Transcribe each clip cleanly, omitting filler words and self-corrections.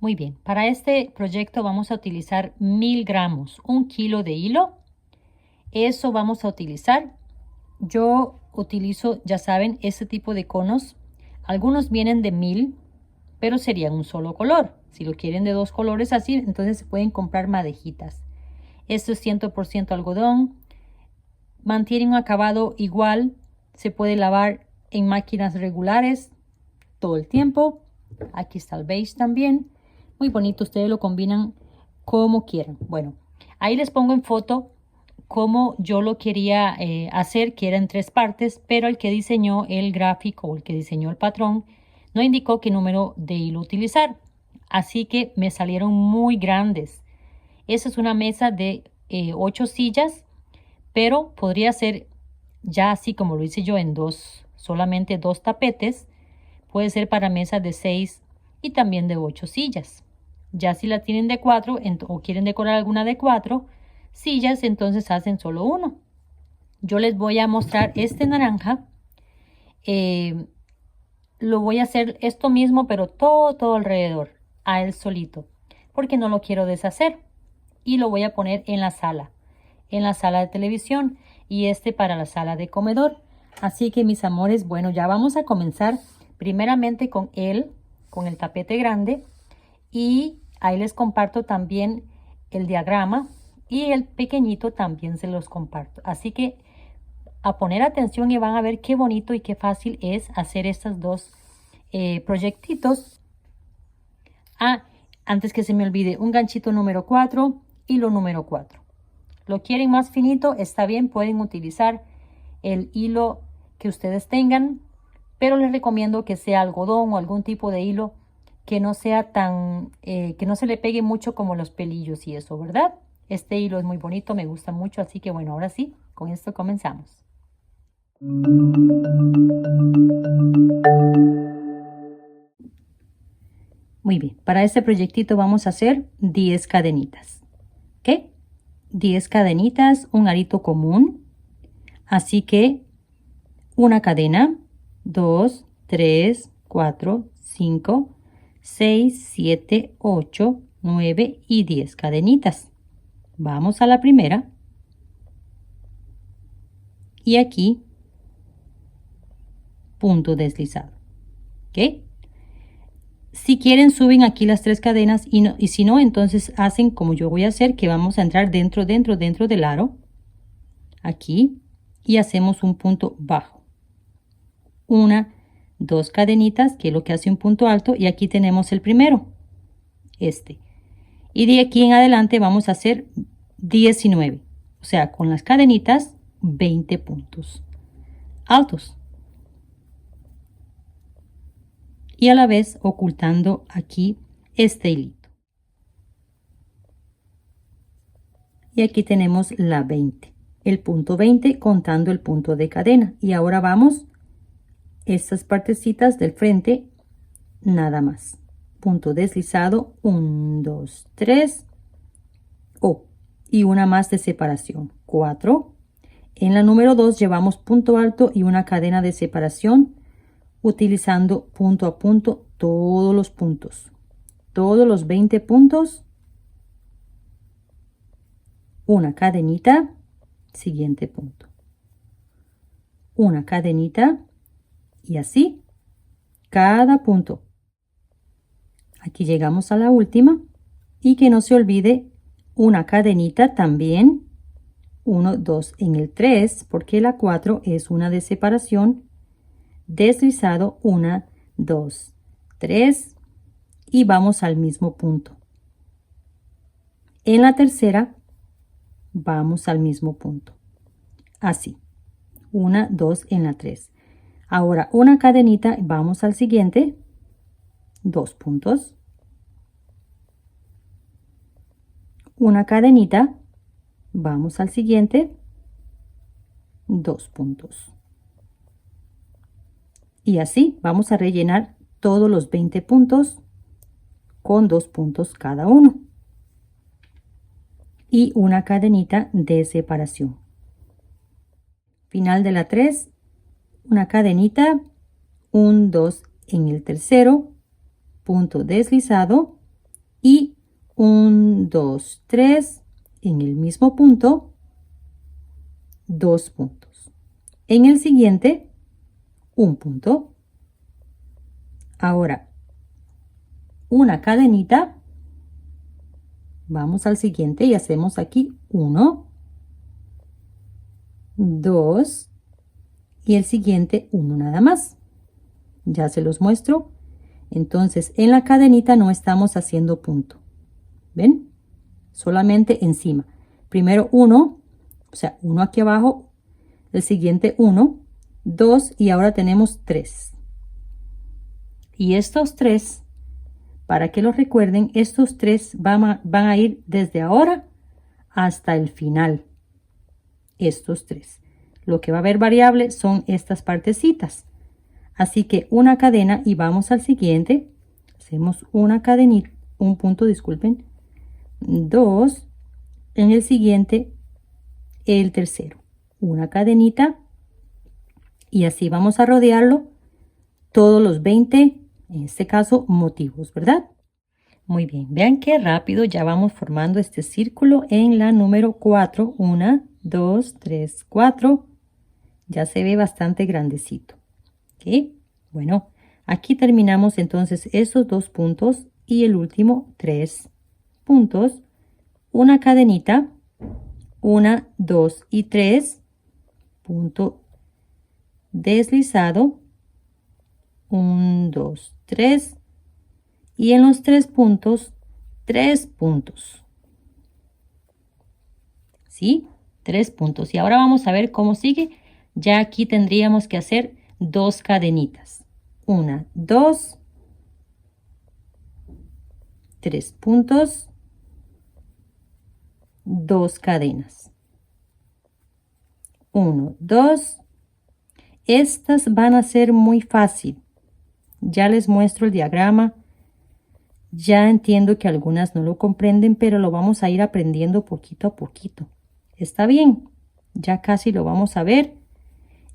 Muy bien, para este proyecto vamos a utilizar 1000 gramos, 1 kilo de hilo. Eso vamos a utilizar. Yo utilizo, ya saben, este tipo de conos. Algunos vienen de 1000, pero serían un solo color. Si lo quieren de 2 colores así, entonces se pueden comprar madejitas. Esto es 100% algodón. Mantiene un acabado igual. Se puede lavar en máquinas regulares todo el tiempo. Aquí está el beige también. Muy bonito, ustedes lo combinan como quieran. Bueno, ahí les pongo en foto cómo yo lo quería hacer, que era en 3 partes, pero el que diseñó el gráfico o el que diseñó el patrón no indicó qué número de hilo utilizar. Así que me salieron muy grandes. Esa es una mesa de 8 sillas, pero podría ser ya así como lo hice yo en solamente 2 tapetes. Puede ser para mesas de 6 y también de 8 sillas. Ya si la tienen de 4 o quieren decorar alguna de 4 sillas, entonces hacen solo uno. Yo les voy a mostrar este naranja. Lo voy a hacer esto mismo, pero todo alrededor, a él solito, porque no lo quiero deshacer. Y lo voy a poner en la sala de televisión, y este para la sala de comedor. Así que mis amores, bueno, ya vamos a comenzar primeramente con el tapete grande, y ahí les comparto también el diagrama, y el pequeñito también se los comparto. Así que a poner atención y van a ver qué bonito y qué fácil es hacer estos dos proyectitos. Antes que se me olvide, un ganchito número 4, hilo número 4. Lo quieren más finito, está bien, pueden utilizar el hilo que ustedes tengan, pero les recomiendo que sea algodón o algún tipo de hilo que no sea tan, que no se le pegue mucho como los pelillos y eso, ¿verdad? Este hilo es muy bonito, me gusta mucho, así que bueno, ahora sí, con esto comenzamos. Muy bien, para este proyectito vamos a hacer 10 cadenitas. ¿Ok? 10 cadenitas, un arito común. Así que una cadena, 2, 3, 4, 5, 6, 7, 8, 9 y 10 cadenitas. Vamos a la primera. Y aquí, punto deslizado. ¿Ok? Si quieren, suben aquí las 3 cadenas y si no, entonces hacen como yo voy a hacer, que vamos a entrar dentro del aro. Aquí. Y hacemos un punto bajo. 2 cadenitas, que es lo que hace un punto alto, y aquí tenemos el primero, y de aquí en adelante vamos a hacer 19, o sea, con las cadenitas 20 puntos altos, y a la vez ocultando aquí este hilito. Y aquí tenemos la 20, el punto 20 contando el punto de cadena. Y ahora vamos estas partecitas del frente nada más. Punto deslizado, 1, 2, 3, y una más de separación, 4. En la número 2 llevamos punto alto y una cadena de separación, utilizando punto a punto todos los puntos, todos los 20 puntos, una cadenita, siguiente punto, una cadenita, y así cada punto. Aquí llegamos a la última, y que no se olvide una cadenita también, 1, 2 en el 3, porque la 4 es una de separación, deslizado, 1, 2, 3, y vamos al mismo punto. En la tercera vamos al mismo punto, así, 1, 2 en la 3. Ahora una cadenita, vamos al siguiente, 2 puntos, una cadenita, vamos al siguiente, 2 puntos, y así vamos a rellenar todos los 20 puntos con 2 puntos cada uno, y una cadenita de separación. Final de la 3, una cadenita, 1, 2 en el tercero, punto deslizado, y 1, 2, 3 en el mismo punto, 2 puntos. En el siguiente, un punto. Ahora, una cadenita. Vamos al siguiente y hacemos aquí 1, 2 y el siguiente 1 nada más. Ya se los muestro. Entonces, en la cadenita no estamos haciendo punto. ¿Ven? Solamente encima. Primero 1, o sea, 1 aquí abajo, el siguiente 1, 2 y ahora tenemos 3. Y estos 3, para que los recuerden, estos 3 van a ir desde ahora hasta el final. Estos 3. Lo que va a haber variable son estas partecitas. Así que una cadena y vamos al siguiente. Hacemos una cadenita, un punto, disculpen. 2. En el siguiente, el tercero. Una cadenita. Y así vamos a rodearlo todos los 20, en este caso, motivos, ¿verdad? Muy bien, vean qué rápido ya vamos formando este círculo en la número 4. 1, 2, 3, 4. Ya se ve bastante grandecito. ¿Ok? Bueno, aquí terminamos entonces esos 2 puntos y el último 3 puntos. Una cadenita. 1, 2 y 3. Punto deslizado. 1, 2, 3. Y en los 3 puntos, 3 puntos. ¿Sí? 3 puntos. Y ahora vamos a ver cómo sigue. Ya aquí tendríamos que hacer 2 cadenitas. 1, 2, 3 puntos, 2 cadenas. 1, 2. Estas van a ser muy fácil. Ya les muestro el diagrama. Ya entiendo que algunas no lo comprenden, pero lo vamos a ir aprendiendo poquito a poquito. ¿Está bien? Ya casi lo vamos a ver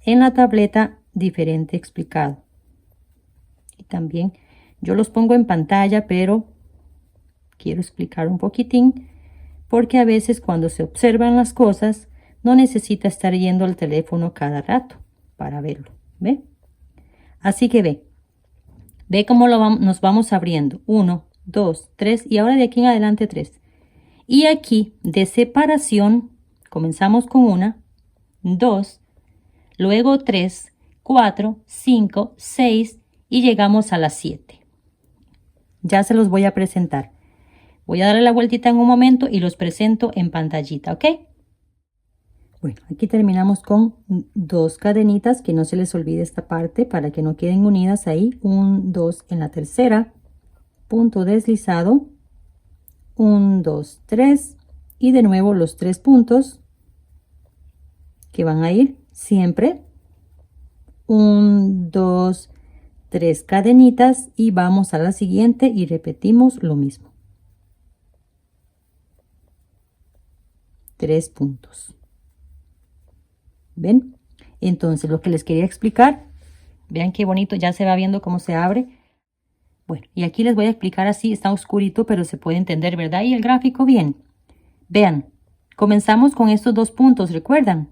en la tableta diferente explicado. Y también yo los pongo en pantalla, pero quiero explicar un poquitín, porque a veces cuando se observan las cosas, no necesita estar yendo al teléfono cada rato para verlo. ¿Ve? Así que ve cómo nos vamos abriendo. 1, 2, 3 y ahora de aquí en adelante 3. Y aquí de separación comenzamos con 1, 2, luego 3, 4, 5, 6 y llegamos a las 7. Ya se los voy a presentar. Voy a darle la vueltita en un momento y los presento en pantallita, ¿ok? Bueno, aquí terminamos con 2 cadenitas, que no se les olvide esta parte para que no queden unidas ahí. 1, 2 en la tercera, punto deslizado, 1, 2, 3 y de nuevo los 3 puntos que van a ir siempre. 1, 2, 3 cadenitas y vamos a la siguiente y repetimos lo mismo. 3 puntos. ¿Ven? Entonces lo que les quería explicar, vean qué bonito, ya se va viendo cómo se abre. Bueno, y aquí les voy a explicar así, está oscurito, pero se puede entender, ¿verdad? Y el gráfico bien. Vean, comenzamos con estos 2 puntos, ¿recuerdan?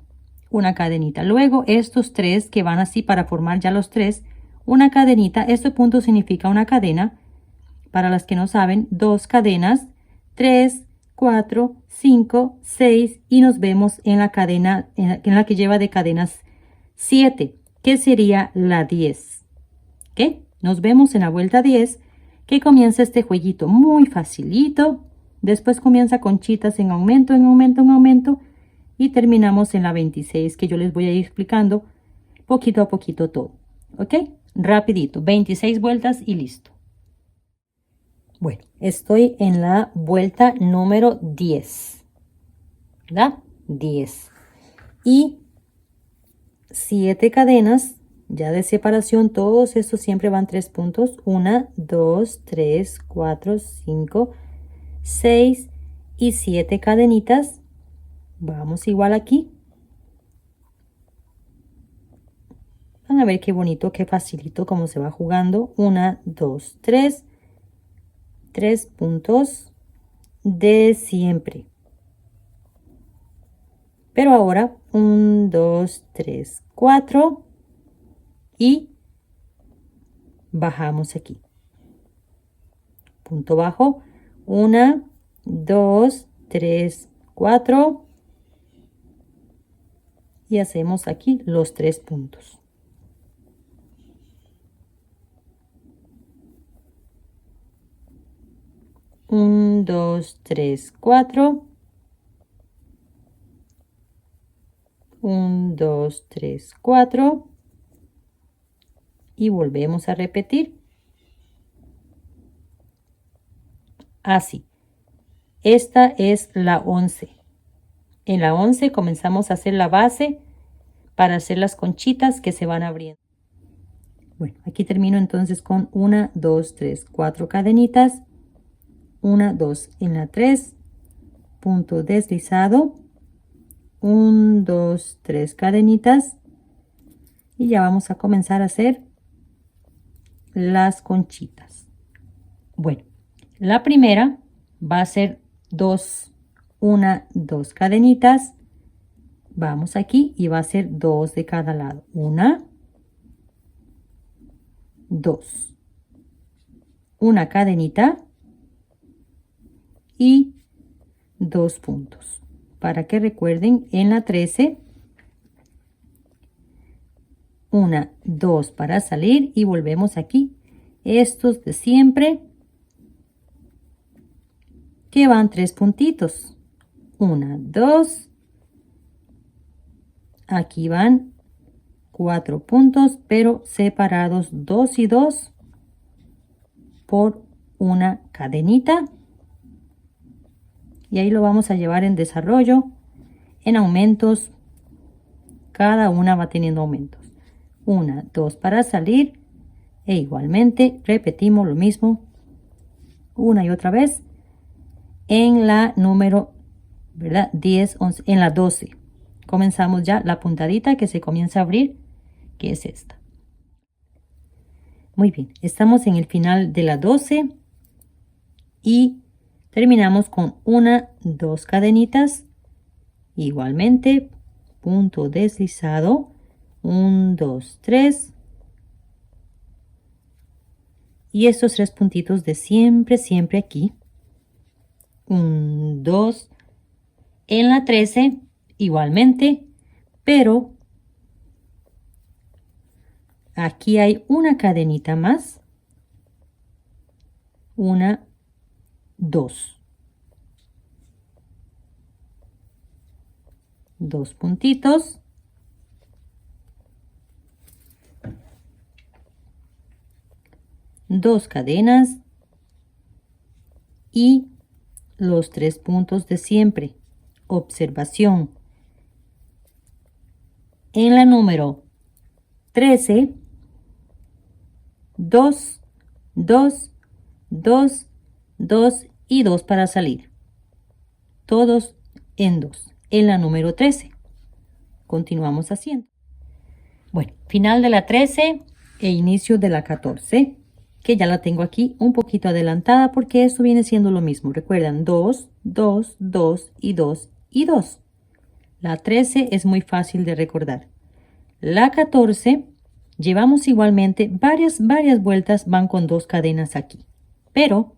Una cadenita. Luego estos 3 que van así para formar ya los 3, una cadenita. Este punto significa una cadena. Para las que no saben, 2 cadenas, 3, 4, 5, 6 y nos vemos en la cadena, en la que lleva de cadenas 7, que sería la 10. ¿Ok? Nos vemos en la vuelta 10, que comienza este jueguito muy facilito. Después comienza conchitas en aumento, en aumento, en aumento. Y terminamos en la 26, que yo les voy a ir explicando poquito a poquito todo. ¿Ok? Rapidito, 26 vueltas y listo. Bueno, estoy en la vuelta número 10, ¿verdad? 10. Y 7 cadenas ya de separación, todos estos siempre van 3 puntos. 1, 2, 3, 4, 5, 6 y 7 cadenitas. Vamos igual aquí. Van a ver qué bonito, qué facilito cómo se va jugando. 1, 2, 3. 3 puntos de siempre. Pero ahora 1, 2, 3, 4 y bajamos aquí. Punto bajo, 1, 2, 3, 4 y hacemos aquí los 3 puntos. Un, 2, 3, 4. 1, 2, 3, 4 y volvemos a repetir. Así. Esta es la 11. En la 11 comenzamos a hacer la base para hacer las conchitas que se van abriendo. Bueno, aquí termino entonces con 1, 2, 3, 4 cadenitas. 1, 2 en la 3, punto deslizado. 1, 2, 3 cadenitas. Y ya vamos a comenzar a hacer las conchitas. Bueno, la primera va a ser 1, 2 cadenitas. Vamos aquí y va a ser 2 de cada lado. 1, 2. Una cadenita y 2 puntos. Para que recuerden, en la 13, 1, 2 para salir y volvemos aquí. Estos de siempre, que van 3 puntitos. 1, 2. Aquí van 4 puntos, pero separados 2 y 2 por una cadenita. Y ahí lo vamos a llevar en desarrollo, en aumentos. Cada una va teniendo aumentos. 1, 2 para salir. E igualmente repetimos lo mismo una y otra vez en la número, ¿verdad? 10, 11, en la 12. Comenzamos ya la puntadita que se comienza a abrir, que es esta. Muy bien, estamos en el final de la 12 y terminamos con 1, 2 cadenitas. Igualmente, punto deslizado, 1, 2, 3. Y estos 3 puntitos de siempre, siempre aquí. 1, 2. En la 13, igualmente, pero aquí hay una cadenita más. 1, 2. 2 puntitos. Dos cadenas y los 3 puntos de siempre. Observación. En la número 13, 2, 2, 2, 2 y 2 para salir. Todos en 2. En la número 13. Continuamos haciendo. Bueno, final de la 13 e inicio de la 14, que ya la tengo aquí un poquito adelantada porque esto viene siendo lo mismo. Recuerdan, 2, 2, 2 y 2 y 2. La 13 es muy fácil de recordar. La 14 llevamos igualmente varias vueltas, van con 2 cadenas aquí. Pero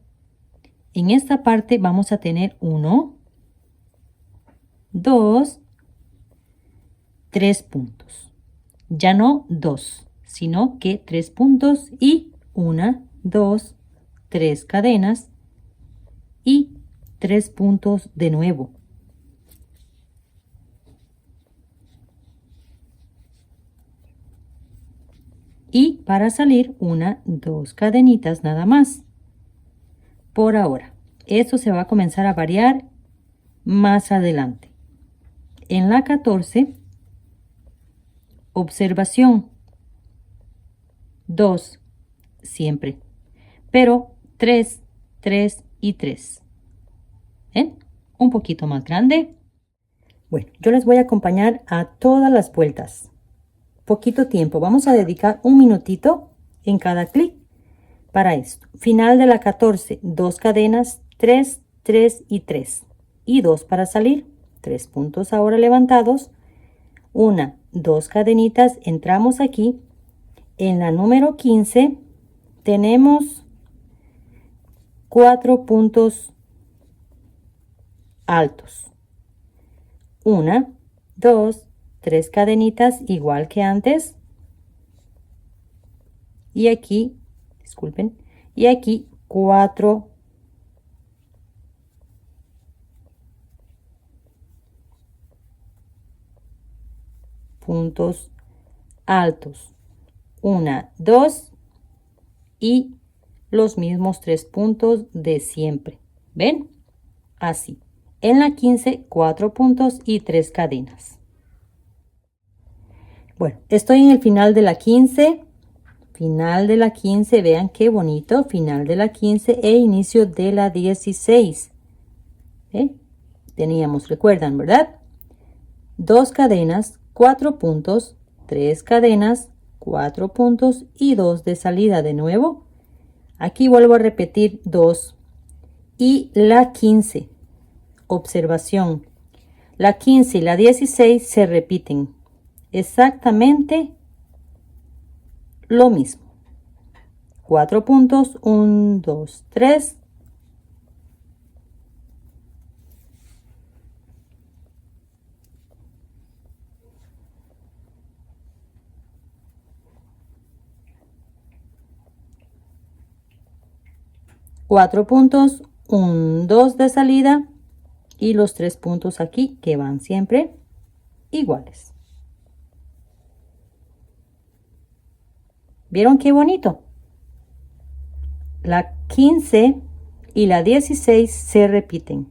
en esta parte vamos a tener 1, 2, 3 puntos. Ya no 2, sino que 3 puntos y 1, 2, 3 cadenas y 3 puntos de nuevo. Y para salir 1, 2 cadenitas nada más. Por ahora, esto se va a comenzar a variar más adelante. En la 14, observación, 2 siempre, pero 3, 3 y 3. ¿Ven? Un poquito más grande. Bueno, yo les voy a acompañar a todas las vueltas. Poquito tiempo, vamos a dedicar un minutito en cada clic para esto. Final de la 14, 2 cadenas, 3, 3 y 3. Y 2 para salir. 3 puntos ahora levantados. 1, 2 cadenitas, entramos aquí. En la número 15 tenemos 4 puntos altos. 1, 2, 3 cadenitas igual que antes. Y aquí, disculpen, y aquí 4 puntos altos. 1, 2 y los mismos 3 puntos de siempre. ¿Ven? Así. En la 15, 4 puntos y 3 cadenas. Bueno, estoy en el final de la 15. Final de la 15, vean qué bonito. Final de la 15 e inicio de la 16. Teníamos, recuerdan, ¿verdad? 2 cadenas, 4 puntos, 3 cadenas, 4 puntos y 2 de salida de nuevo. Aquí vuelvo a repetir 2 y la 15. Observación. La 15 y la 16 se repiten. Exactamente lo mismo. 4 puntos, 1, 2, 3. Cuatro puntos, 1, 2 de salida y los 3 puntos aquí que van siempre iguales. ¿Vieron qué bonito? La 15 y la 16 se repiten.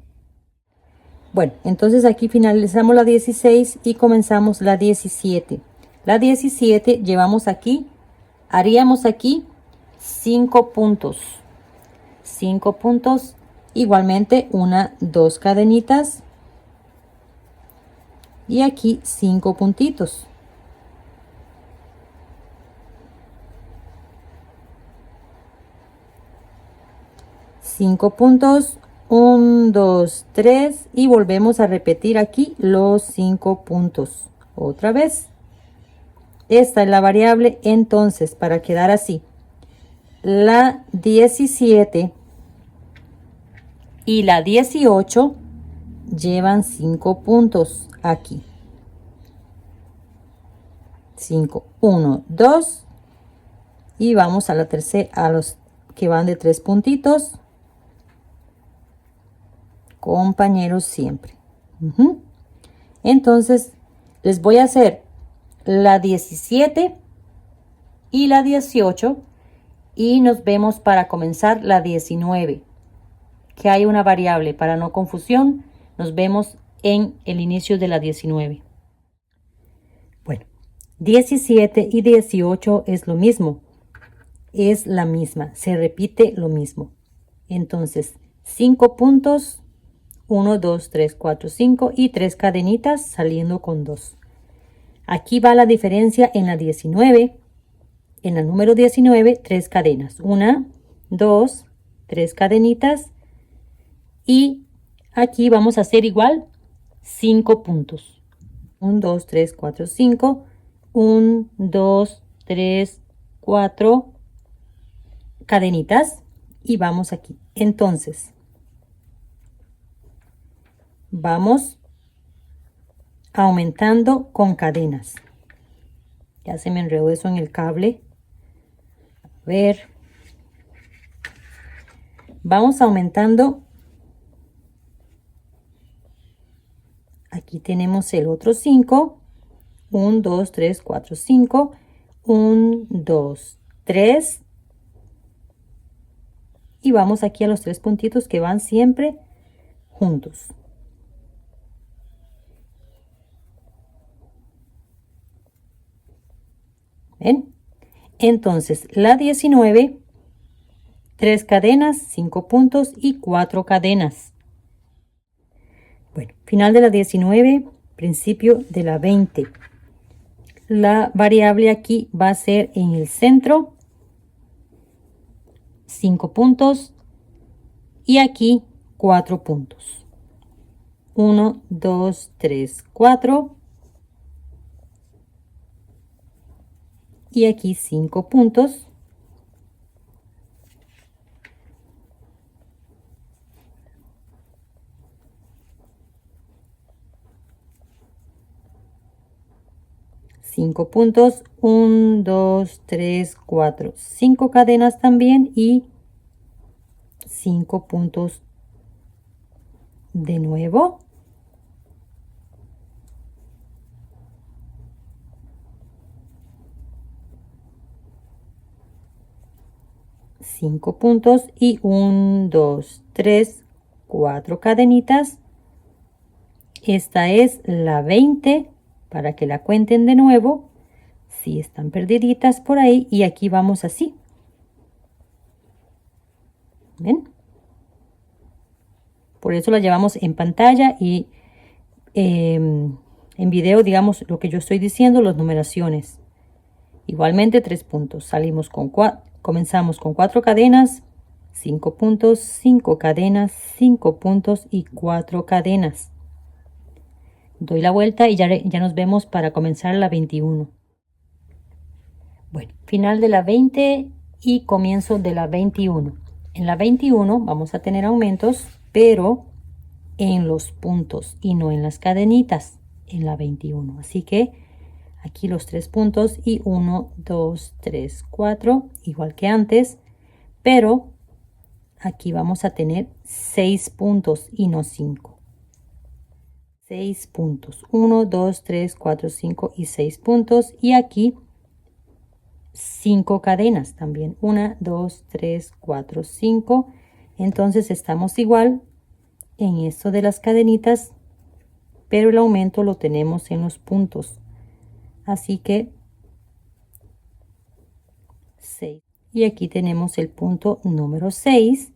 Bueno, entonces aquí finalizamos la 16 y comenzamos la 17. La 17 llevamos aquí, haríamos aquí 5 puntos. 5 puntos, igualmente 1, 2 cadenitas y aquí 5 puntitos. Cinco puntos, 1, 2, 3 y volvemos a repetir aquí los 5 puntos otra vez. Esta es la variable, entonces para quedar así, la 17 y la 18 llevan 5 puntos aquí. 5, 1, 2 y vamos a la tercera, a los que van de 3 puntitos. Compañeros siempre. Entonces les voy a hacer la 17 y la 18 y nos vemos para comenzar la 19, que hay una variable para no confusión. Nos vemos en el inicio de la 19. Bueno, 17 y 18 es lo mismo, es la misma, se repite lo mismo. Entonces 5 puntos, 1, 2, 3, 4, 5 y 3 cadenitas saliendo con 2. Aquí va la diferencia en la 19. En la número 19, 3 cadenas. 1, 2, 3 cadenitas. Y aquí vamos a hacer igual 5 puntos. 1, 2, 3, 4, 5. 1, 2, 3, 4 cadenitas. Y vamos aquí. Entonces, vamos aumentando con cadenas. Ya se me enredó eso en el cable. A ver. Vamos aumentando. Aquí tenemos el otro 5. 1, 2, 3, 4, 5. 1, 2, 3. Y vamos aquí a los 3 puntitos que van siempre juntos. ¿Ven? Entonces, la 19, 3 cadenas, 5 puntos y 4 cadenas. Bueno, final de la 19, principio de la 20. La variable aquí va a ser en el centro. 5 puntos y aquí 4 puntos. 1, 2, 3, 4 y aquí 5 puntos. Cinco puntos, 1, 2, 3, 4, 5 cadenas también y 5 puntos de nuevo. Cinco puntos y 1, 2, 3, 4 cadenitas. Esta es la 20 para que la cuenten de nuevo si están perdiditas por ahí, y aquí vamos así. ¿Ven? Por eso la llevamos en pantalla y en video, digamos lo que yo estoy diciendo, las numeraciones. Igualmente 3 puntos. Salimos con 4, comenzamos con 4 cadenas, 5 puntos, 5 cadenas, 5 puntos y 4 cadenas. Doy la vuelta y ya nos vemos para comenzar la 21. Bueno, final de la 20 y comienzo de la 21. En la 21 vamos a tener aumentos, pero en los puntos y no en las cadenitas en la 21. Así que aquí los 3 puntos y 1, 2, 3, 4, igual que antes, pero aquí vamos a tener 6 puntos y no 5. 6 puntos, 1, 2, 3, 4, 5 y 6 puntos, y aquí 5 cadenas también, 1, 2, 3, 4, 5. Entonces estamos igual en esto de las cadenitas, pero el aumento lo tenemos en los puntos, así que 6. Y aquí tenemos el punto número 6,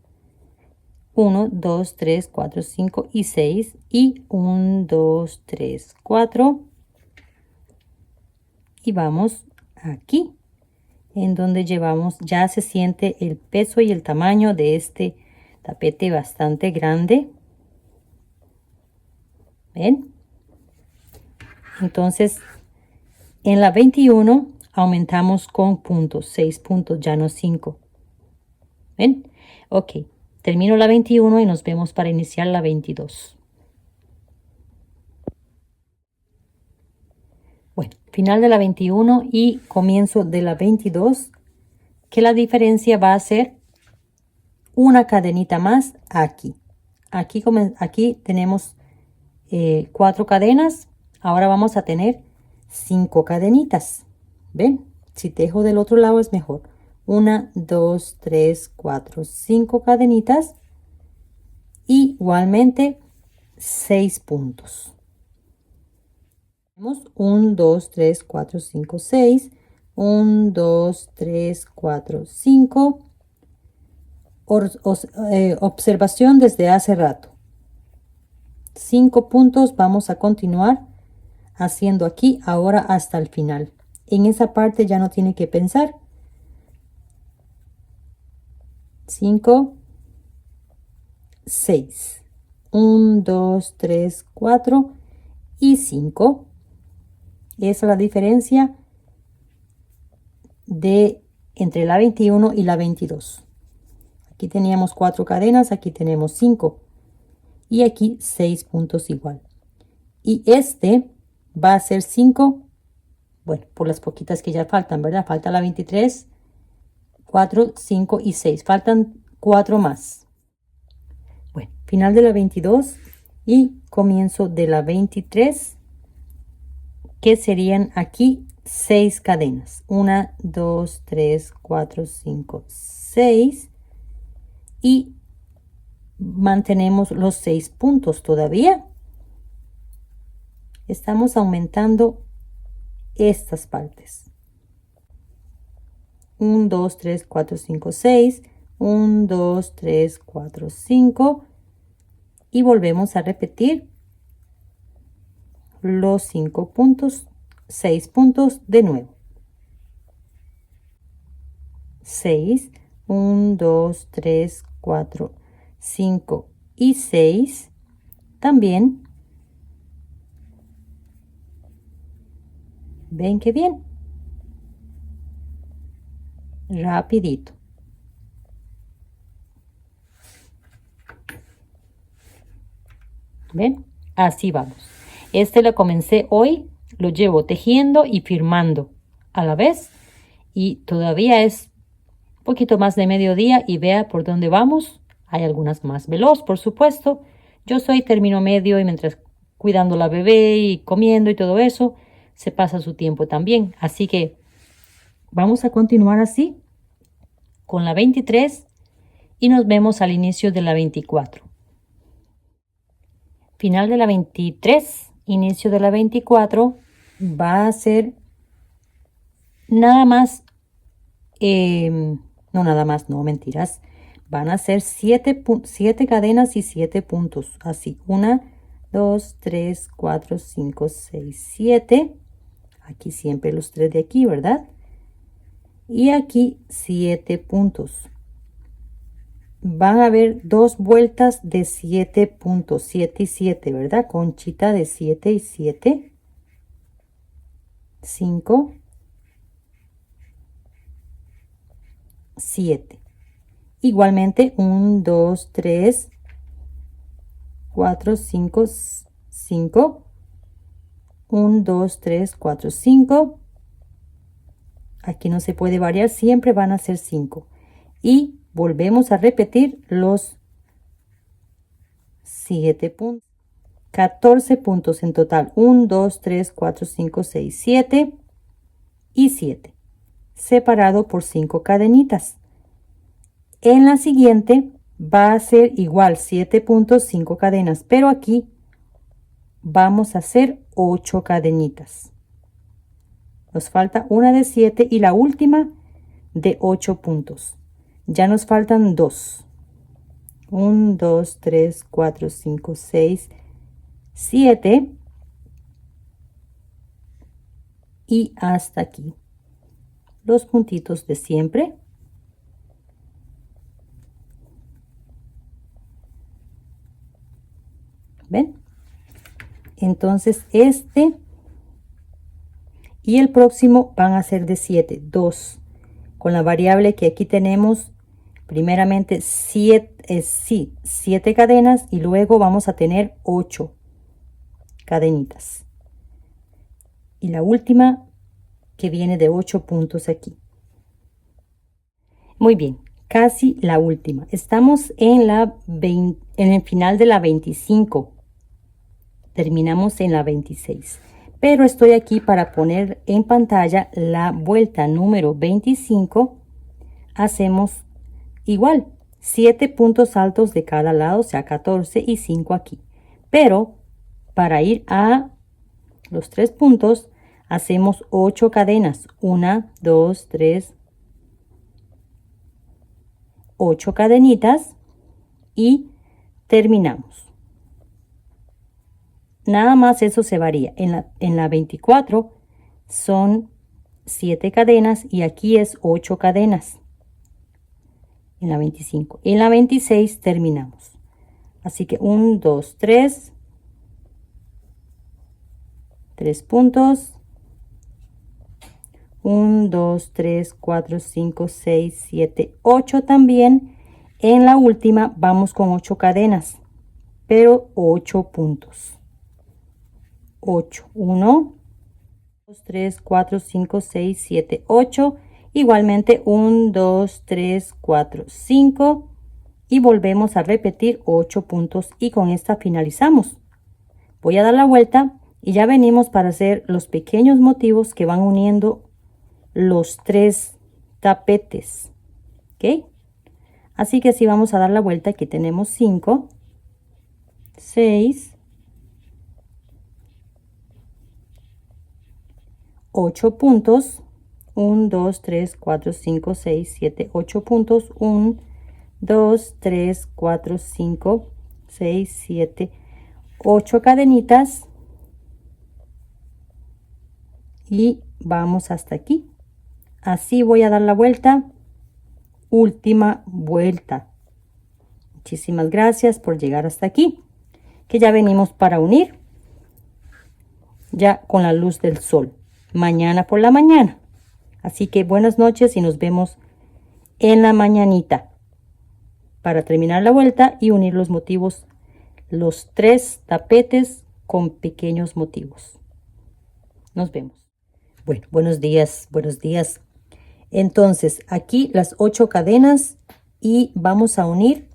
1, 2, 3, 4, 5 y 6, y 1, 2, 3, 4, y vamos aquí en donde llevamos, ya se siente el peso y el tamaño de este tapete bastante grande. ¿Ven? Entonces en la 21 aumentamos con puntos, 6 puntos, ya no 5. ¿Ven? Ok, termino la 21 y nos vemos para iniciar la 22. Bueno, final de la 21 y comienzo de la 22, que la diferencia va a ser una cadenita más aquí. Aquí tenemos 4 cadenas, ahora vamos a tener 5 cadenitas. ¿Ven? Si tejo del otro lado es mejor. 1, 2, 3, 4, 5 cadenitas. Y igualmente 6 puntos. 1, 2, 3, 4, 5, 6. 1, 2, 3, 4, 5. Observación desde hace rato. 5 puntos vamos a continuar haciendo aquí ahora hasta el final. En esa parte ya no tiene que pensar. 5, 6, 1, 2, 3, 4 y 5. Esa es la diferencia de entre la 21 y la 22. Aquí teníamos 4 cadenas, aquí tenemos 5 y aquí 6 puntos igual. Y este va a ser 5, bueno, por las poquitas que ya faltan, ¿verdad? Falta la 23, 4, 5 y 6. Faltan 4 más. Bueno, final de la 22 y comienzo de la 23, que serían aquí 6 cadenas. 1, 2, 3, 4, 5, 6. Y mantenemos los 6 puntos todavía. Estamos aumentando estas partes. 1, 2, 3, 4, 5, 6. 1, 2, 3, 4, 5. Y volvemos a repetir los 5 puntos, 6 puntos de nuevo. 6, 1, 2, 3, 4, 5 y 6 también. ¿Ven qué bien? Rapidito. ¿Ven? Así vamos. Este lo comencé hoy, lo llevo tejiendo y firmando a la vez y todavía es un poquito más de mediodía y vea por dónde vamos. Hay algunas más veloz, por supuesto. Yo soy término medio y mientras cuidando la bebé y comiendo y todo eso, se pasa su tiempo también. Así que vamos a continuar así con la 23 y nos vemos al inicio de la 24. Final de la 23, inicio de la 24, va a ser nada más, no nada más, no mentiras, van a ser 7 cadenas y 7 puntos, así, 1, 2, 3, 4, 5, 6, 7, aquí siempre los 3 de aquí, ¿verdad? Y aquí 7 puntos. Van a haber 2 vueltas de 7 puntos, 7 y 7, ¿verdad? Conchita de 7 y 7, 5, 7. Igualmente 1, 2, 3, 4, 5, 5, 1, 2, 3, 4, 5. Aquí no se puede variar, siempre van a ser 5. Y volvemos a repetir los 7 puntos. 14 puntos en total. 1, 2, 3, 4, 5, 6, 7 y 7. Separado por 5 cadenitas. En la siguiente va a ser igual 7 puntos, 5 cadenas, pero aquí vamos a hacer 8 cadenitas. Nos falta una de 7 y la última de 8 puntos. Ya nos faltan 2. 1, 2, 3, 4, 5, 6, 7 y hasta aquí. Los puntitos de siempre. ¿Ven? Entonces este y el próximo van a ser de 7, 2. Con la variable que aquí tenemos, primeramente 7 cadenas y luego vamos a tener 8 cadenitas. Y la última que viene de 8 puntos aquí. Muy bien, casi la última. Estamos en el final de la 25. Terminamos en la 26. Pero estoy aquí para poner en pantalla la vuelta número 25. Hacemos igual 7 puntos altos de cada lado, o sea 14 y 5 aquí. Pero para ir a los 3 puntos hacemos 8 cadenas. 1, 2, 3, 8 cadenitas y terminamos. Nada más eso se varía. En la 24 son 7 cadenas y aquí es 8 cadenas. En la 25. En la 26 terminamos. Así que 1, 2, 3. 3 puntos. 1, 2, 3, 4, 5, 6, 7, 8 también. En la última vamos con 8 cadenas, pero 8 puntos. 8, 1, 2, 3, 4, 5, 6, 7, 8. Igualmente 1, 2, 3, 4, 5. Y volvemos a repetir 8 puntos y con esta finalizamos. Voy a dar la vuelta y ya venimos para hacer los pequeños motivos que van uniendo los 3 tapetes. ¿Ok? Así que si vamos a dar la vuelta, aquí tenemos 5, 6, 8 puntos. 1, 2, 3, 4, 5, 6, 7, 8 puntos. 1, 2, 3, 4, 5, 6, 7, 8 cadenitas. Y vamos hasta aquí. Así voy a dar la vuelta última vuelta. Muchísimas gracias por llegar hasta aquí, que ya venimos para unir ya con la luz del sol mañana por la mañana. Así que buenas noches y nos vemos en la mañanita para terminar la vuelta y unir los motivos, los 3 tapetes con pequeños motivos. Nos vemos. Bueno, buenos días, buenos días. Entonces aquí las 8 cadenas y vamos a unir,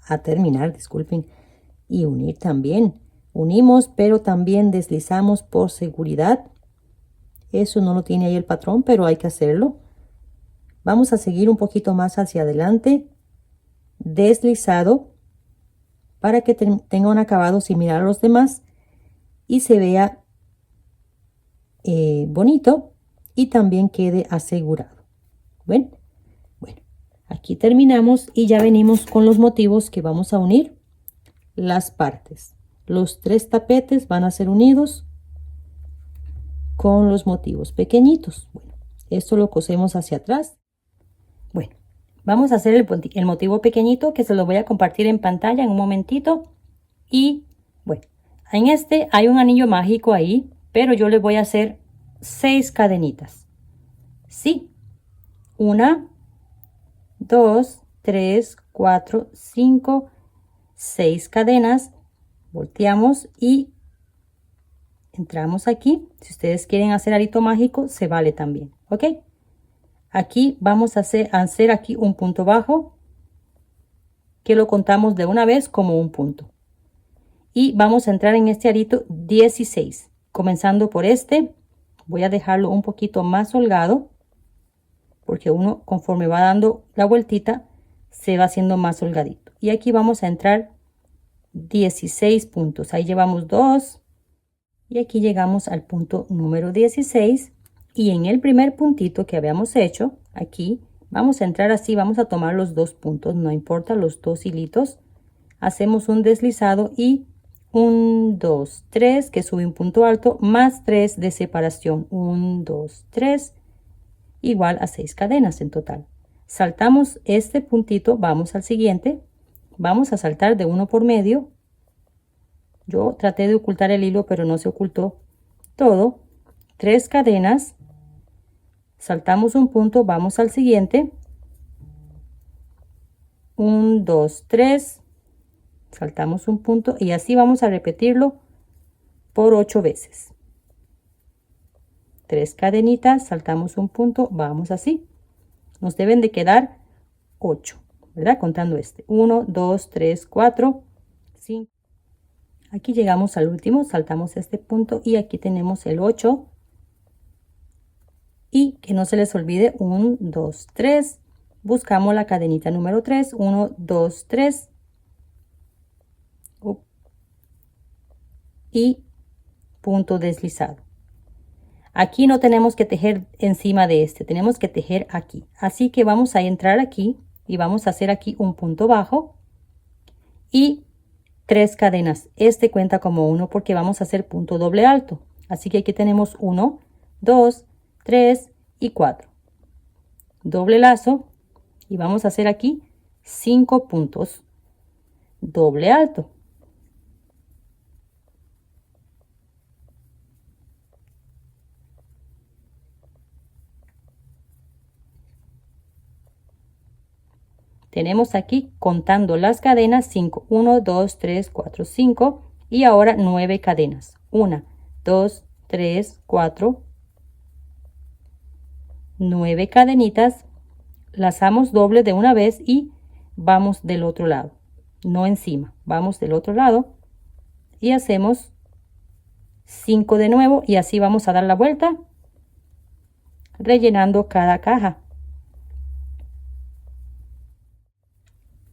a terminar, disculpen, y unir también. Unimos, pero también deslizamos por seguridad. Eso no lo tiene ahí el patrón, pero hay que hacerlo. Vamos a seguir un poquito más hacia adelante, deslizado, para que tenga un acabado similar a los demás y se vea bonito y también quede asegurado. Bueno, aquí terminamos y ya venimos con los motivos que vamos a unir las partes. Los 3 tapetes van a ser unidos con los motivos pequeñitos. Bueno, esto lo cosemos hacia atrás. Bueno, vamos a hacer el motivo pequeñito, que se lo voy a compartir en pantalla en un momentito. Y bueno, en este hay un anillo mágico ahí, pero yo le voy a hacer 6 cadenitas. Sí, 1, 2, 3, 4, 5, 6 cadenas. Volteamos y entramos aquí. Si ustedes quieren hacer arito mágico, se vale también, ¿ok? Aquí vamos a hacer aquí un punto bajo, que lo contamos de una vez como un punto. Y vamos a entrar en este arito 16, comenzando por este. Voy a dejarlo un poquito más holgado, porque uno conforme va dando la vueltita, se va haciendo más holgadito. Y aquí vamos a entrar 16 puntos. Ahí llevamos 2 y aquí llegamos al punto número 16. Y en el primer puntito que habíamos hecho, aquí vamos a entrar así, vamos a tomar los 2 puntos, no importa, los 2 hilitos. Hacemos un deslizado y 1, 2, 3, que sube un punto alto, más 3 de separación. 1, 2, 3, igual a 6 cadenas en total. Saltamos este puntito, vamos al siguiente. Vamos a saltar de uno por medio. Yo traté de ocultar el hilo, pero no se ocultó todo. 3 cadenas. Saltamos un punto, vamos al siguiente. 1, 2, 3. Saltamos un punto y así vamos a repetirlo por 8 veces. 3 cadenitas, saltamos un punto, vamos así. Nos deben de quedar 8, ¿verdad? Contando este. 1, 2, 3, 4, 5. Aquí llegamos al último, saltamos este punto y aquí tenemos el 8. Y que no se les olvide 1, 2, 3. Buscamos la cadenita número 3. 1, 2, 3. Y punto deslizado. Aquí no tenemos que tejer encima de este, tenemos que tejer aquí. Así que vamos a entrar aquí y vamos a hacer aquí un punto bajo y 3 cadenas. Este cuenta como 1 porque vamos a hacer punto doble alto. Así que aquí tenemos 1, 2, 3 y 4. Doble lazo y vamos a hacer aquí 5 puntos doble alto. Tenemos aquí contando las cadenas 5, 1, 2, 3, 4, 5 y ahora 9 cadenas. 1, 2, 3, 4, 9 cadenitas, lazamos doble de una vez y vamos del otro lado, no encima, vamos del otro lado y hacemos 5 de nuevo y así vamos a dar la vuelta rellenando cada caja.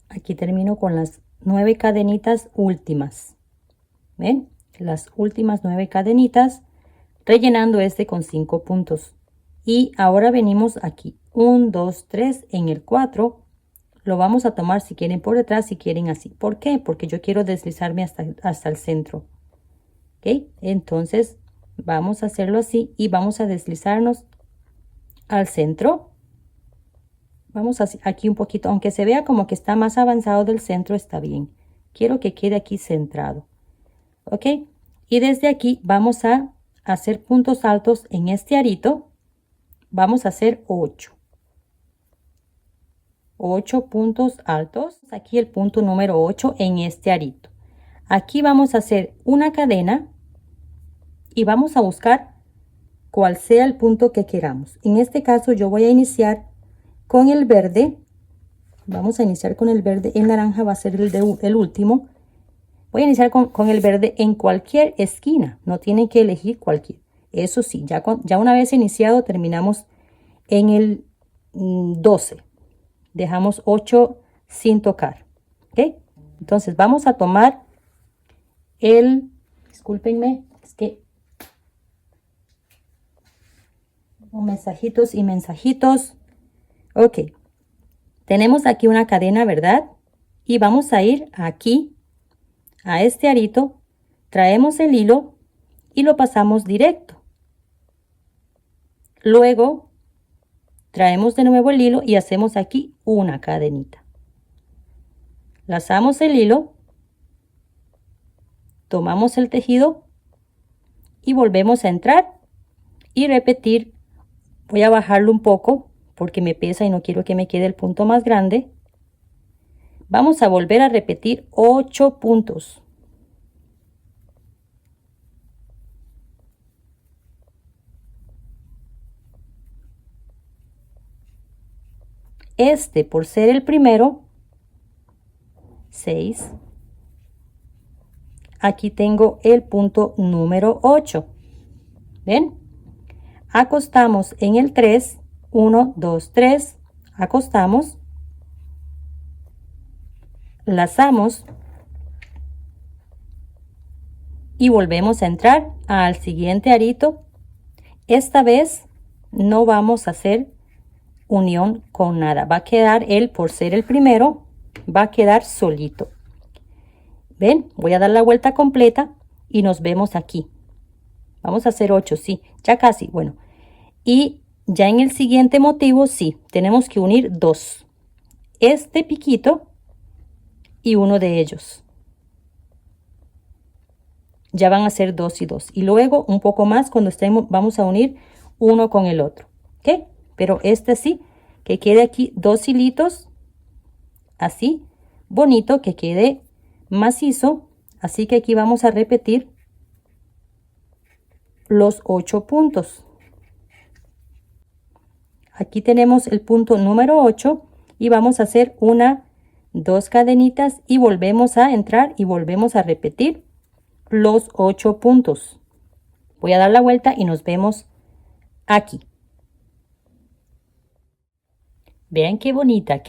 Aquí termino con las 9 cadenitas últimas. ¿Ven? Las últimas 9 cadenitas rellenando este con 5 puntos. Y ahora venimos aquí. 1, 2, 3 en el 4. Lo vamos a tomar si quieren por detrás, si quieren así. ¿Por qué? Porque yo quiero deslizarme hasta el centro. ¿Ok? Entonces vamos a hacerlo así y vamos a deslizarnos al centro. Vamos aquí un poquito, aunque se vea como que está más avanzado del centro, está bien. Quiero que quede aquí centrado. ¿Ok? Y desde aquí vamos a hacer puntos altos en este arito. Vamos a hacer 8. 8 puntos altos. Aquí el punto número 8 en este arito. Aquí vamos a hacer una cadena y vamos a buscar cuál sea el punto que queramos. En este caso yo voy a iniciar con el verde. Vamos a iniciar con el verde. El naranja va a ser el último. Voy a iniciar con el verde en cualquier esquina. No tienen que elegir cualquier. Eso sí, ya una vez iniciado terminamos en el 12. Dejamos 8 sin tocar. ¿Ok? Entonces vamos a tomar discúlpenme, es que mensajitos y mensajitos. Ok. Tenemos aquí una cadena, ¿verdad? Y vamos a ir aquí, a este arito, traemos el hilo y lo pasamos directo. Luego, traemos de nuevo el hilo y hacemos aquí una cadenita. Lazamos el hilo, tomamos el tejido y volvemos a entrar y repetir. Voy a bajarlo un poco porque me pesa y no quiero que me quede el punto más grande. Vamos a volver a repetir 8 puntos. Por ser el primero, 6. Aquí tengo el punto número 8. ¿Ven? Acostamos en el 3. 1, 2, 3. Acostamos. Lazamos. Y volvemos a entrar al siguiente arito. Esta vez no vamos a hacer unión con nada. Va a quedar por ser el primero, va a quedar solito. ¿Ven? Voy a dar la vuelta completa y nos vemos aquí. Vamos a hacer 8, sí, ya casi, bueno. Y ya en el siguiente motivo, sí, tenemos que unir 2. Este piquito y uno de ellos. Ya van a ser 2 y 2. Y luego un poco más cuando vamos a unir uno con el otro. ¿Ok? Pero sí, que quede aquí 2 hilitos. Así, bonito, que quede macizo. Así que aquí vamos a repetir los 8 puntos. Aquí tenemos el punto número 8 y vamos a hacer 2 cadenitas y volvemos a entrar y volvemos a repetir los 8 puntos. Voy a dar la vuelta y nos vemos aquí. Vean qué bonita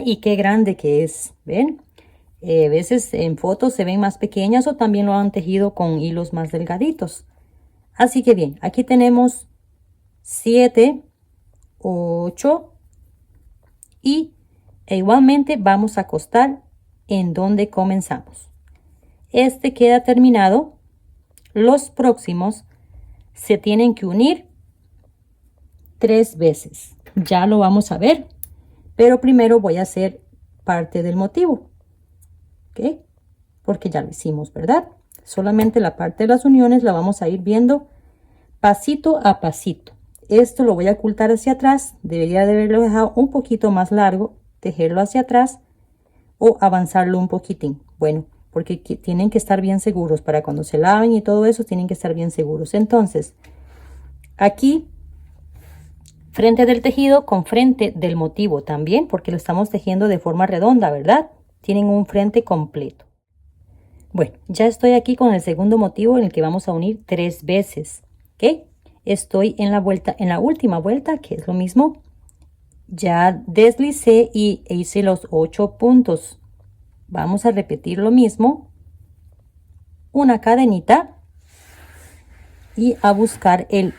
y qué grande que es. ¿Ven? A veces en fotos se ven más pequeñas o también lo han tejido con hilos más delgaditos. Así que bien, aquí tenemos 7, 8 y igualmente vamos a acostar en donde comenzamos. Queda terminado. Los próximos se tienen que unir 3 veces. Ya lo vamos a ver, pero primero voy a hacer parte del motivo. ¿Ok? Porque ya lo hicimos, ¿verdad? Solamente la parte de las uniones la vamos a ir viendo pasito a pasito. Esto lo voy a ocultar hacia atrás. Debería de haberlo dejado un poquito más largo, tejerlo hacia atrás o avanzarlo un poquitín. Bueno, porque tienen que estar bien seguros para cuando se laven y todo eso, tienen que estar bien seguros. Entonces, aquí, frente del tejido con frente del motivo también, porque lo estamos tejiendo de forma redonda, ¿verdad? Tienen un frente completo. Bueno, ya estoy aquí con el segundo motivo en el que vamos a unir 3 veces. ¿Ok? Estoy en la última vuelta, que es lo mismo. Ya deslicé y hice los 8 puntos. Vamos a repetir lo mismo. Una cadenita y a buscar el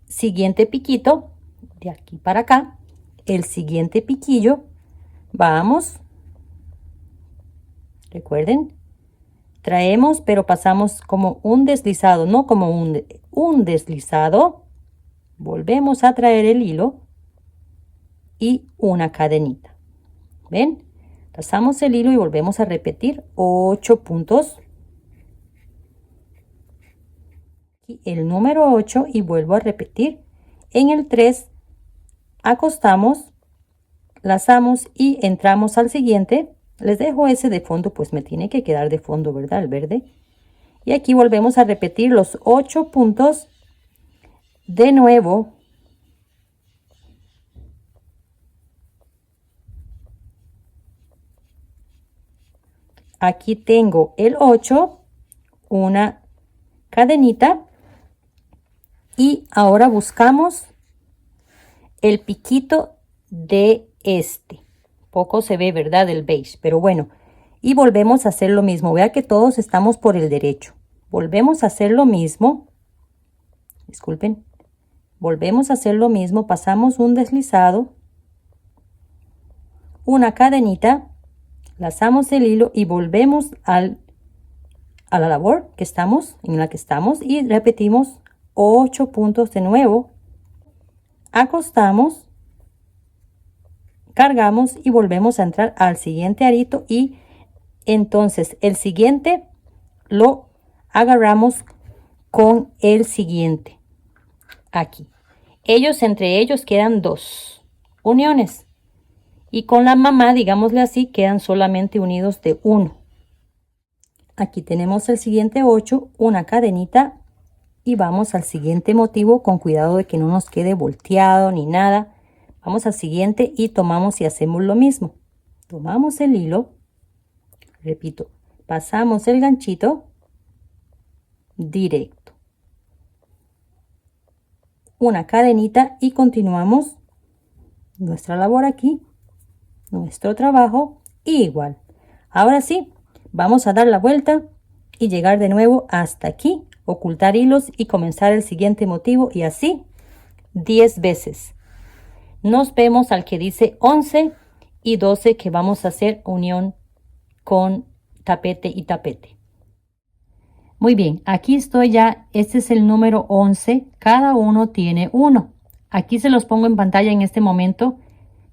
siguiente piquito de aquí para acá. El siguiente piquillo. Vamos. Recuerden, traemos, pero pasamos como un deslizado, no como un deslizado. Volvemos a traer el hilo y una cadenita. ¿Ven? Pasamos el hilo y volvemos a repetir 8 puntos. Aquí el número 8 y vuelvo a repetir. En el 3 acostamos, lazamos y entramos al siguiente. Les dejo ese de fondo, pues me tiene que quedar de fondo, ¿verdad? El verde. Y aquí volvemos a repetir los 8 puntos de nuevo. Aquí tengo el 8, una cadenita, y ahora buscamos el piquito de este. Poco se ve, ¿verdad? El beige, pero bueno. Y volvemos a hacer lo mismo. Vea que todos estamos por el derecho. Volvemos a hacer lo mismo. Disculpen. Volvemos a hacer lo mismo. Pasamos un deslizado, una cadenita, lazamos el hilo y volvemos a la labor que estamos, en la que estamos, y repetimos 8 puntos de nuevo. Acostamos, cargamos y volvemos a entrar al siguiente arito, y entonces el siguiente lo agarramos con el siguiente. Aquí entre ellos quedan 2 uniones, y con la mamá, digámosle así, quedan solamente unidos de 1. Aquí tenemos el siguiente 8, una cadenita, y vamos al siguiente motivo con cuidado de que no nos quede volteado ni nada. Vamos al siguiente y tomamos y hacemos lo mismo. Tomamos el hilo, repito, pasamos el ganchito directo, una cadenita, y continuamos nuestra labor aquí, nuestro trabajo, y igual. Ahora sí, vamos a dar la vuelta y llegar de nuevo hasta aquí, ocultar hilos y comenzar el siguiente motivo, y así 10 veces. Nos vemos al que dice 11 y 12, que vamos a hacer unión con tapete y tapete. Muy bien, aquí estoy ya. Este es el número 11. Cada uno tiene 1. Aquí se los pongo en pantalla en este momento.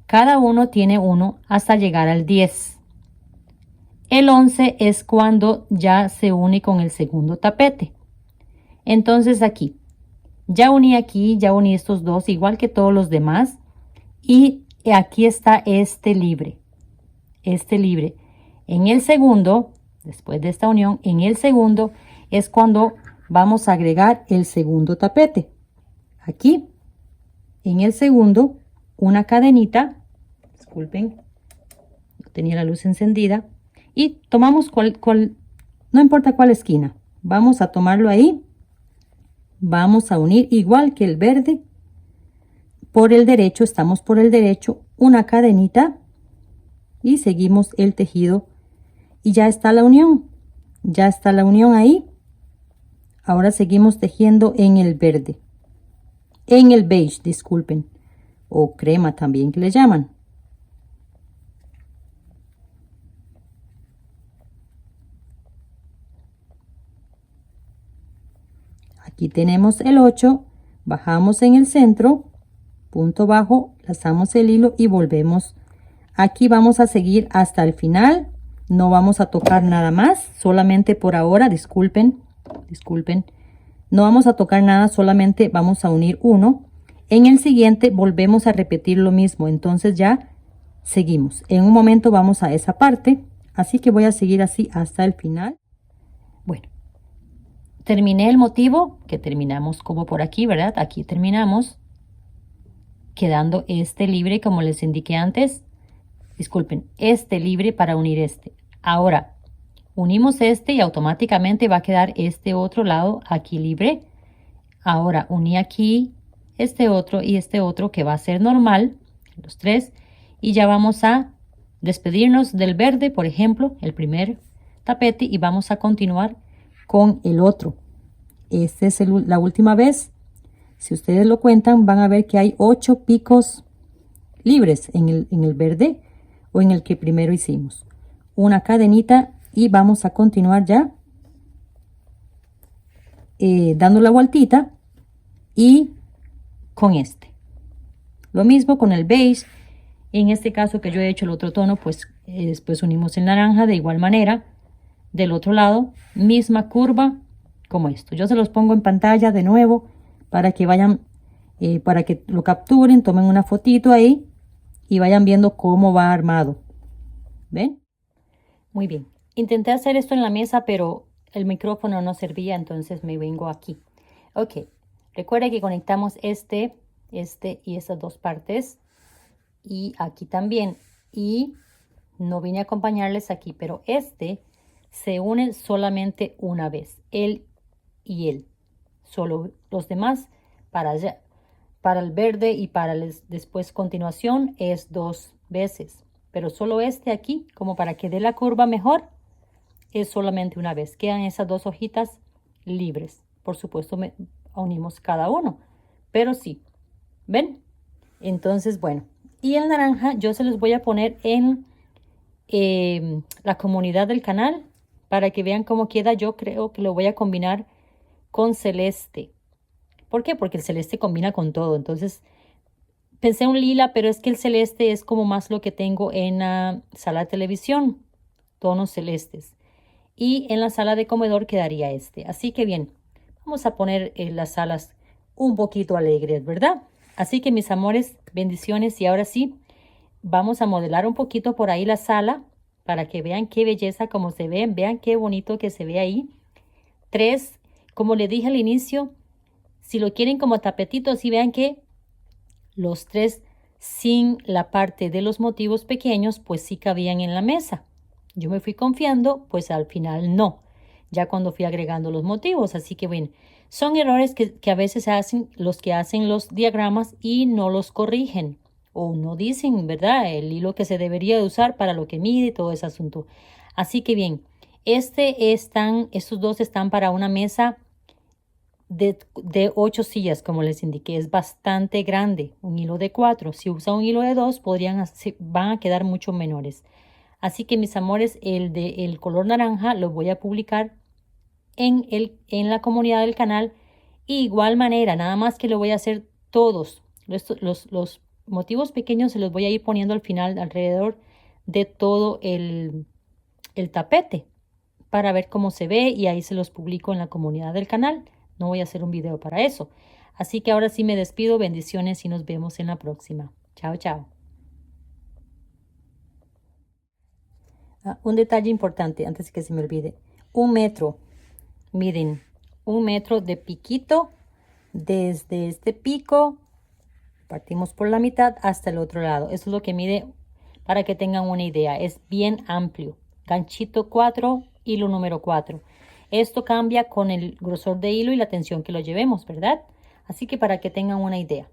Cada uno tiene 1 hasta llegar al 10. El 11 es cuando ya se une con el segundo tapete. Entonces aquí, ya uní estos dos, igual que todos los demás. Y aquí está este libre. En el segundo, después de esta unión, en el segundo es cuando vamos a agregar el segundo tapete. Aquí, en el segundo, una cadenita. Disculpen, no tenía la luz encendida. Y tomamos no importa cuál esquina. Vamos a tomarlo ahí. Vamos a unir igual que el verde. Por el derecho, estamos por el derecho, una cadenita, y seguimos el tejido, y ya está la unión. Ya está la unión ahí. Ahora seguimos tejiendo en el verde, en el beige, disculpen, o crema también que le llaman. Aquí tenemos el 8, bajamos en el centro, punto bajo, lazamos el hilo y volvemos. Aquí vamos a seguir hasta el final. No vamos a tocar nada más, solamente por ahora, disculpen, no vamos a tocar nada, solamente vamos a unir uno. En el siguiente volvemos a repetir lo mismo, entonces ya seguimos. En un momento vamos a esa parte, así que voy a seguir así hasta el final. Bueno, terminé el motivo, que terminamos como por aquí, ¿verdad? Aquí terminamos, quedando este libre como les indiqué antes. Disculpen, este libre para unir este. Ahora, unimos este y automáticamente va a quedar este otro lado aquí libre. Ahora, uní aquí este otro y este otro, que va a ser normal, los 3. Y ya vamos a despedirnos del verde, por ejemplo, el primer tapete, y vamos a continuar con el otro. Esta es la última vez. Si ustedes lo cuentan, van a ver que hay 8 picos libres en el verde, o en el que primero hicimos. Una cadenita, y vamos a continuar ya dando la vueltita, y con este. Lo mismo con el beige. En este caso que yo he hecho el otro tono, pues después unimos el naranja de igual manera. Del otro lado, misma curva como esto. Yo se los pongo en pantalla de nuevo para que vayan, para que lo capturen, tomen una fotito ahí y vayan viendo cómo va armado. ¿Ven? Muy bien. Intenté hacer esto en la mesa, pero el micrófono no servía, entonces me vengo aquí. Ok. Recuerda que conectamos este y estas dos partes. Y aquí también. Y no vine a acompañarles aquí, pero se une solamente una vez. Él y él. Solo los demás para allá. Para el verde y para el después continuación es 2 veces. Pero solo aquí, como para que dé la curva mejor, es solamente una vez. Quedan esas 2 hojitas libres. Por supuesto, unimos cada uno. Pero sí, ¿ven? Entonces, bueno. Y el naranja yo se los voy a poner en la comunidad del canal para que vean cómo queda. Yo creo que lo voy a combinar con celeste. ¿Por qué? Porque el celeste combina con todo. Entonces, pensé un lila, pero es que el celeste es como más lo que tengo en la sala de televisión. Tonos celestes. Y en la sala de comedor quedaría este. Así que bien, vamos a poner las salas un poquito alegres, ¿verdad? Así que mis amores, bendiciones. Y ahora sí, vamos a modelar un poquito por ahí la sala para que vean qué belleza como se ven. Vean qué bonito que se ve ahí. 3, como le dije al inicio, si lo quieren como tapetito, sí vean que los 3 sin la parte de los motivos pequeños, pues sí cabían en la mesa. Yo me fui confiando, pues al final no, ya cuando fui agregando los motivos. Así que bueno, son errores que a veces hacen los que hacen los diagramas y no los corrigen o no dicen, ¿verdad? El hilo que se debería de usar para lo que mide y todo ese asunto. Así que bien, estos dos están para una mesa de 8 sillas, como les indiqué. Es bastante grande, un hilo de 4. Si usa un hilo de 2, van a quedar mucho menores. Así que mis amores, el color naranja lo voy a publicar en la comunidad del canal. Igual manera, nada más que lo voy a hacer todos. Los motivos pequeños se los voy a ir poniendo al final, alrededor de todo el tapete, para ver cómo se ve, y ahí se los publico en la comunidad del canal. No voy a hacer un video para eso. Así que ahora sí me despido. Bendiciones y nos vemos en la próxima. Chao, chao. Un detalle importante antes de que se me olvide. 1 metro. Miren, 1 metro de piquito desde este pico. Partimos por la mitad hasta el otro lado. Eso es lo que mide, para que tengan una idea. Es bien amplio. Ganchito 4, hilo número 4. Esto cambia con el grosor de hilo y la tensión que lo llevemos, ¿verdad? Así que para que tengan una idea.